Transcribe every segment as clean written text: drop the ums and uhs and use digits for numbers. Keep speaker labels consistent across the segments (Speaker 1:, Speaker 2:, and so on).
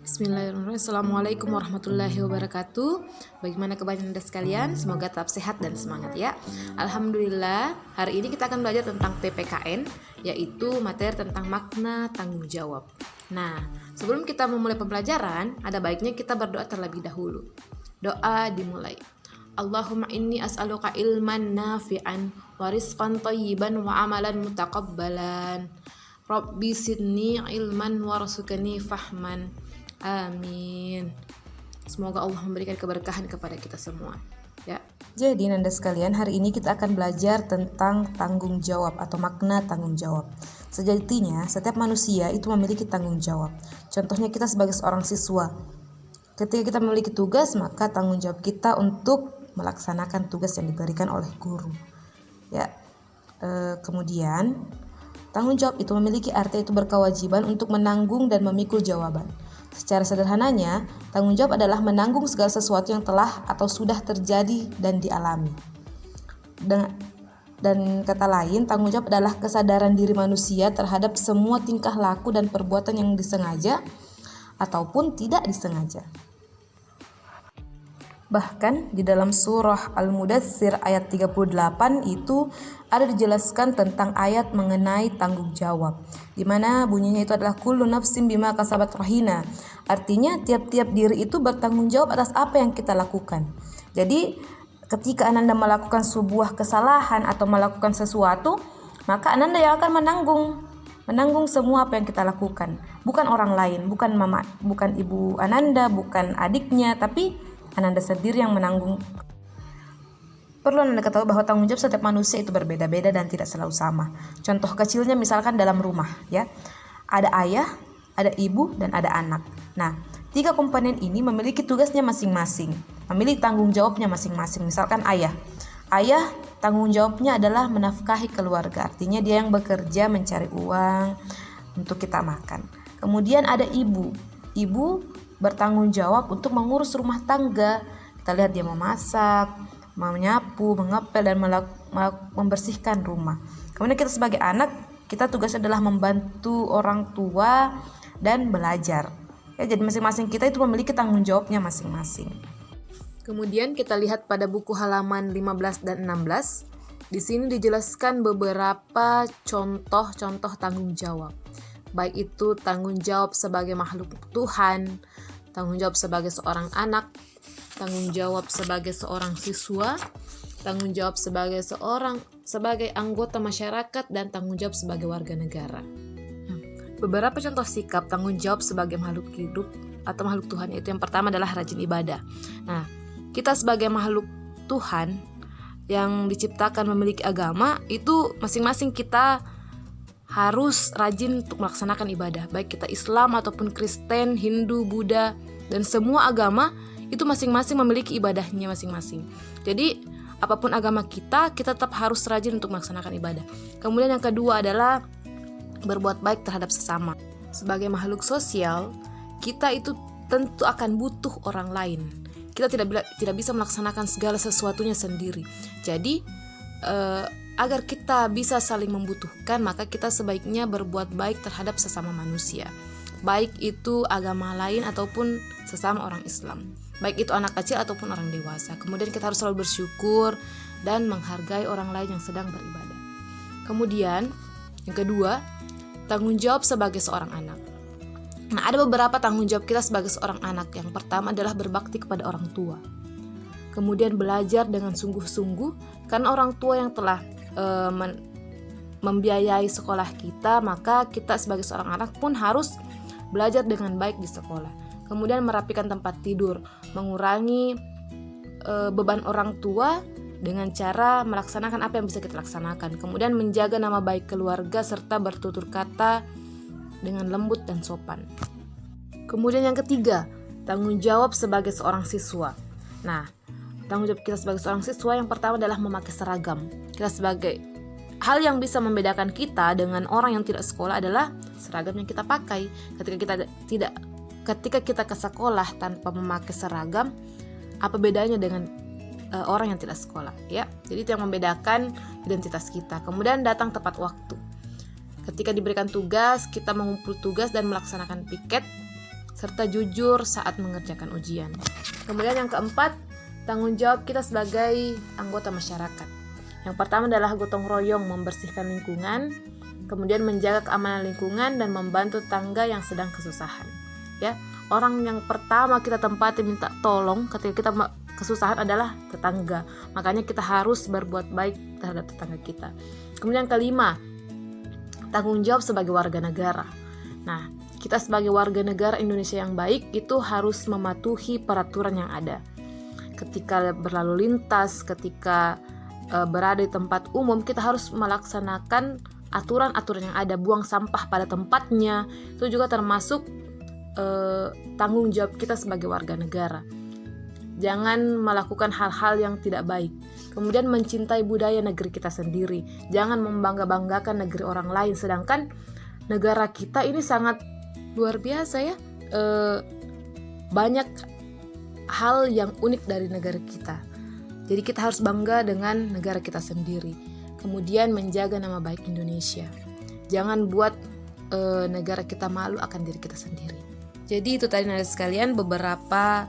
Speaker 1: Bismillahirrahmanirrahim. Assalamualaikum warahmatullahi wabarakatuh. Bagaimana kebanyakan Anda sekalian? Semoga tetap sehat dan semangat ya. Alhamdulillah, hari ini kita akan belajar tentang PPKN, yaitu materi tentang makna tanggung jawab. Nah, sebelum kita memulai pembelajaran, ada baiknya kita berdoa terlebih dahulu. Doa dimulai. Allahumma inni as'aluka ilman nafi'an wa rizqan thayyiban wa amalan mutaqabbalan. Rabbi sidni ilman warzuqni fahman. Amin. Semoga Allah memberikan keberkahan kepada kita semua. Ya.
Speaker 2: Jadi Nanda sekalian, hari ini kita akan belajar tentang tanggung jawab atau makna tanggung jawab. Sejatinya, setiap manusia itu memiliki tanggung jawab. Contohnya kita sebagai seorang siswa. Ketika kita memiliki tugas, maka tanggung jawab kita untuk melaksanakan tugas yang diberikan oleh guru. Ya. Kemudian, tanggung jawab itu memiliki arti itu berkewajiban untuk menanggung dan memikul jawaban. Secara sederhananya, tanggung jawab adalah menanggung segala sesuatu yang telah atau sudah terjadi dan dialami. Dan kata lain, tanggung jawab adalah kesadaran diri manusia terhadap semua tingkah laku dan perbuatan yang disengaja ataupun tidak disengaja. Bahkan di dalam surah Al-Mudaththir ayat 38 itu ada dijelaskan tentang ayat mengenai tanggung jawab, di mana bunyinya itu adalah kullu nafsin bima kasabat rahina. Artinya tiap-tiap diri itu bertanggung jawab atas apa yang kita lakukan. Jadi ketika Ananda melakukan sebuah kesalahan atau melakukan sesuatu, maka Ananda yang akan menanggung semua apa yang kita lakukan. Bukan orang lain, bukan mama, bukan ibu Ananda, bukan adiknya, tapi Ananda sendiri yang menanggung. Perlu Anda ketahui bahwa tanggung jawab setiap manusia itu berbeda-beda dan tidak selalu sama. Contoh kecilnya misalkan dalam rumah, ya. Ada ayah, ada ibu, dan ada anak. Nah, 3 komponen ini memiliki tugasnya masing-masing, memiliki tanggung jawabnya masing-masing. Misalkan ayah. Ayah tanggung jawabnya adalah menafkahi keluarga. Artinya dia yang bekerja mencari uang untuk kita makan. Kemudian ada ibu. Ibu bertanggung jawab untuk mengurus rumah tangga. Kita lihat dia memasak, menyapu, mengepel, dan membersihkan rumah. Kemudian kita sebagai anak, kita tugasnya adalah membantu orang tua dan belajar. Ya, jadi masing-masing kita itu memiliki tanggung jawabnya masing-masing.
Speaker 1: Kemudian kita lihat pada buku halaman 15 dan 16. Di sini dijelaskan beberapa contoh-contoh tanggung jawab. Baik itu tanggung jawab sebagai makhluk Tuhan, tanggung jawab sebagai seorang anak, tanggung jawab sebagai seorang siswa, tanggung jawab sebagai anggota masyarakat, dan tanggung jawab sebagai warga negara. Beberapa contoh sikap tanggung jawab sebagai makhluk hidup atau makhluk Tuhan itu yang pertama adalah rajin ibadah. Nah, kita sebagai makhluk Tuhan yang diciptakan memiliki agama, itu masing-masing kita harus rajin untuk melaksanakan ibadah. Baik kita Islam ataupun Kristen, Hindu, Buddha, dan semua agama itu masing-masing memiliki ibadahnya masing-masing. Jadi apapun agama kita tetap harus rajin untuk melaksanakan ibadah. Kemudian yang kedua adalah berbuat baik terhadap sesama. Sebagai makhluk sosial, kita itu tentu akan butuh orang lain. Kita tidak bisa melaksanakan segala sesuatunya sendiri. Jadi agar kita bisa saling membutuhkan, maka kita sebaiknya berbuat baik terhadap sesama manusia, baik itu agama lain ataupun sesama orang Islam, baik itu anak kecil ataupun orang dewasa. Kemudian kita harus selalu bersyukur dan menghargai orang lain yang sedang beribadah. Kemudian yang kedua, tanggung jawab sebagai seorang anak. Nah, ada beberapa tanggung jawab kita sebagai seorang anak. Yang pertama adalah berbakti kepada orang tua. Kemudian belajar dengan sungguh-sungguh, karena orang tua yang telah membiayai sekolah kita, maka kita sebagai seorang anak pun harus belajar dengan baik di sekolah. Kemudian merapikan tempat tidur, mengurangi beban orang tua dengan cara melaksanakan apa yang bisa kita laksanakan. Kemudian menjaga nama baik keluarga serta bertutur kata dengan lembut dan sopan. Kemudian yang ketiga, tanggung jawab sebagai seorang siswa. Nah, tanggung jawab kita sebagai seorang siswa yang pertama adalah memakai seragam. Kita sebagai hal yang bisa membedakan kita dengan orang yang tidak sekolah adalah seragam yang kita pakai. Ketika kita ke sekolah tanpa memakai seragam, apa bedanya dengan orang yang tidak sekolah, ya? Jadi itu yang membedakan identitas kita. Kemudian datang tepat waktu. Ketika diberikan tugas, kita mengumpul tugas dan melaksanakan piket serta jujur saat mengerjakan ujian. Kemudian yang keempat, tanggung jawab kita sebagai anggota masyarakat. Yang pertama adalah gotong royong membersihkan lingkungan, kemudian menjaga keamanan lingkungan dan membantu tetangga yang sedang kesusahan. Ya, orang yang pertama kita tempati minta tolong ketika kita kesusahan adalah tetangga. Makanya kita harus berbuat baik terhadap tetangga kita. Kemudian yang kelima, tanggung jawab sebagai warga negara. Nah, kita sebagai warga negara Indonesia yang baik itu harus mematuhi peraturan yang ada. Ketika berlalu lintas, ketika berada di tempat umum, kita harus melaksanakan aturan-aturan yang ada. Buang sampah pada tempatnya, itu juga termasuk tanggung jawab kita sebagai warga negara. Jangan melakukan hal-hal yang tidak baik. Kemudian mencintai budaya negeri kita sendiri. Jangan membangga-banggakan negeri orang lain, sedangkan negara kita ini sangat luar biasa ya. Banyak hal yang unik dari negara kita. Jadi kita harus bangga dengan negara kita sendiri. Kemudian menjaga nama baik Indonesia. Jangan buat negara kita malu akan diri kita sendiri. Jadi itu tadi nada sekalian beberapa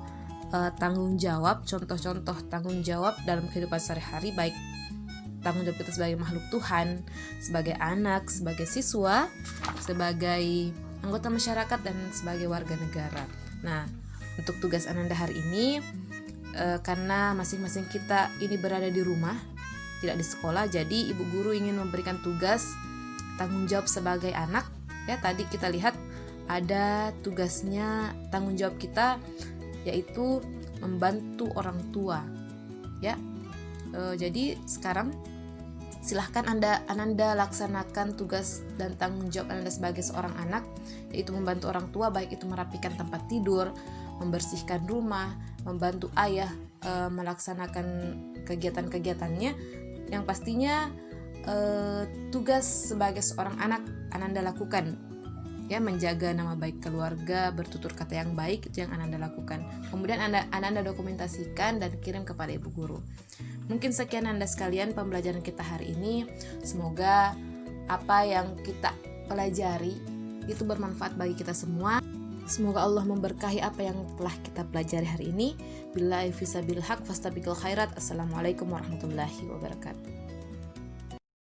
Speaker 1: tanggung jawab, contoh-contoh tanggung jawab dalam kehidupan sehari-hari, baik tanggung jawab kita sebagai makhluk Tuhan, sebagai anak, sebagai siswa, sebagai anggota masyarakat, dan sebagai warga negara. Nah, untuk tugas Ananda hari ini, karena masing-masing kita ini berada di rumah, tidak di sekolah, jadi ibu guru ingin memberikan tugas tanggung jawab sebagai anak. Ya, tadi kita lihat ada tugasnya, tanggung jawab kita yaitu membantu orang tua. Ya, jadi sekarang silahkan Ananda laksanakan tugas dan tanggung jawab Ananda sebagai seorang anak, yaitu membantu orang tua, baik itu merapikan tempat tidur, membersihkan rumah, membantu ayah melaksanakan kegiatan-kegiatannya. Yang pastinya tugas sebagai seorang anak Ananda lakukan, ya, menjaga nama baik keluarga, bertutur kata yang baik, itu yang Ananda lakukan. Kemudian Ananda dokumentasikan dan kirim kepada ibu guru. Mungkin sekian Anda sekalian pembelajaran kita hari ini. Semoga apa yang kita pelajari itu bermanfaat bagi kita semua. Semoga Allah memberkahi apa yang telah kita pelajari hari ini. Billahi fisabil haq fastabiqul khairat. Assalamualaikum warahmatullahi wabarakatuh.